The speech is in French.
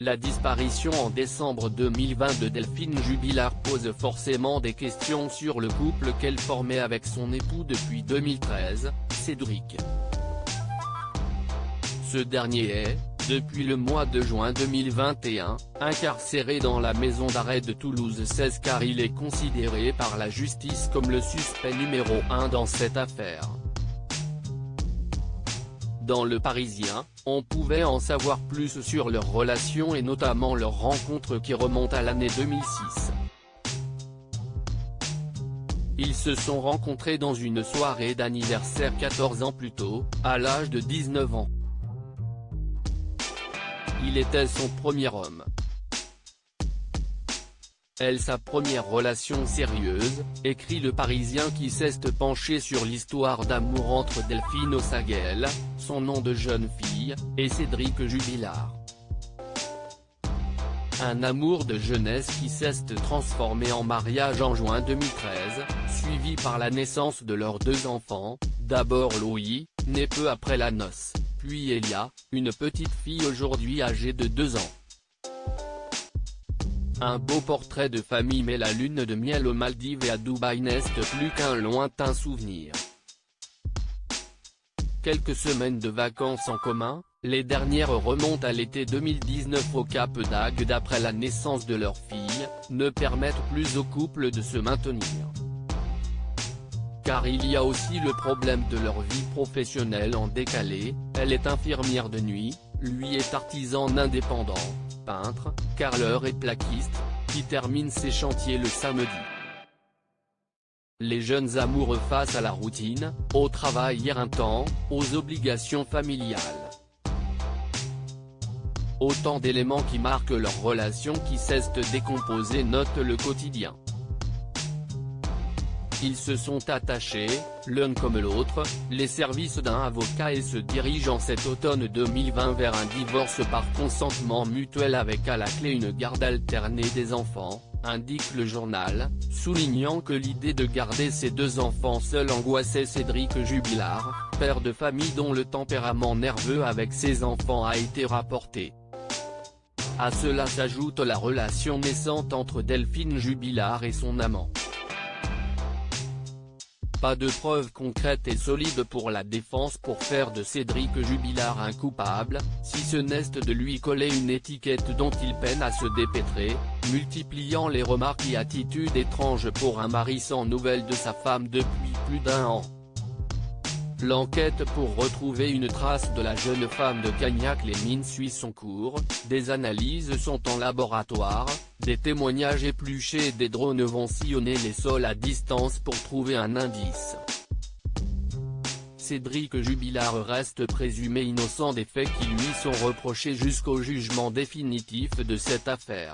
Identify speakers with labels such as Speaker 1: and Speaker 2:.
Speaker 1: La disparition en décembre 2020 de Delphine Jubilard pose forcément des questions sur le couple qu'elle formait avec son époux depuis 2013, Cédric. Ce dernier est, depuis le mois de juin 2021, incarcéré dans la maison d'arrêt de Toulouse 16 car il est considéré par la justice comme le suspect numéro 1 dans cette affaire. Dans Le Parisien, on pouvait en savoir plus sur leur relation et notamment leur rencontre qui remonte à l'année 2006. Ils se sont rencontrés dans une soirée d'anniversaire 14 ans plus tôt, à l'âge de 19 ans. Il était son premier homme. Elle sa première relation sérieuse, écrit Le Parisien qui s'est penché sur l'histoire d'amour entre Delphine Ossaguel, son nom de jeune fille, et Cédric Jubilard. Un amour de jeunesse qui s'est transformé en mariage en juin 2013, suivi par la naissance de leurs 2 enfants, d'abord Louis, né peu après la noce, puis Elia, une petite fille aujourd'hui âgée de 2 ans. Un beau portrait de famille mais la lune de miel aux Maldives et à Dubaï n'est plus qu'un lointain souvenir. Quelques semaines de vacances en commun, les dernières remontent à l'été 2019 au Cap d'Agde après la naissance de leur fille, ne permettent plus au couple de se maintenir. Car il y a aussi le problème de leur vie professionnelle en décalé, elle est infirmière de nuit, lui est artisan indépendant, peintre, carreleur et plaquiste, qui termine ses chantiers le samedi. Les jeunes amoureux face à la routine, au travail éreintant, aux obligations familiales. Autant d'éléments qui marquent leur relation qui s'est décomposée, note Le Quotidien. Ils se sont attachés, l'un comme l'autre, les services d'un avocat et se dirigent en cet automne 2020 vers un divorce par consentement mutuel avec à la clé une garde alternée des enfants, indique le journal, soulignant que l'idée de garder ces 2 enfants seuls angoissait Cédric Jubilard, père de famille dont le tempérament nerveux avec ses enfants a été rapporté. À cela s'ajoute la relation naissante entre Delphine Jubilard et son amant. Pas de preuves concrètes et solides pour la défense pour faire de Cédric Jubilard un coupable, si ce n'est de lui coller une étiquette dont il peine à se dépêtrer, multipliant les remarques et attitudes étranges pour un mari sans nouvelles de sa femme depuis plus d'1 an. L'enquête pour retrouver une trace de la jeune femme de Cagnac-les-Mines suit son cours, des analyses sont en laboratoire, des témoignages épluchés et des drones vont sillonner les sols à distance pour trouver un indice. Cédric Jubilard reste présumé innocent des faits qui lui sont reprochés jusqu'au jugement définitif de cette affaire.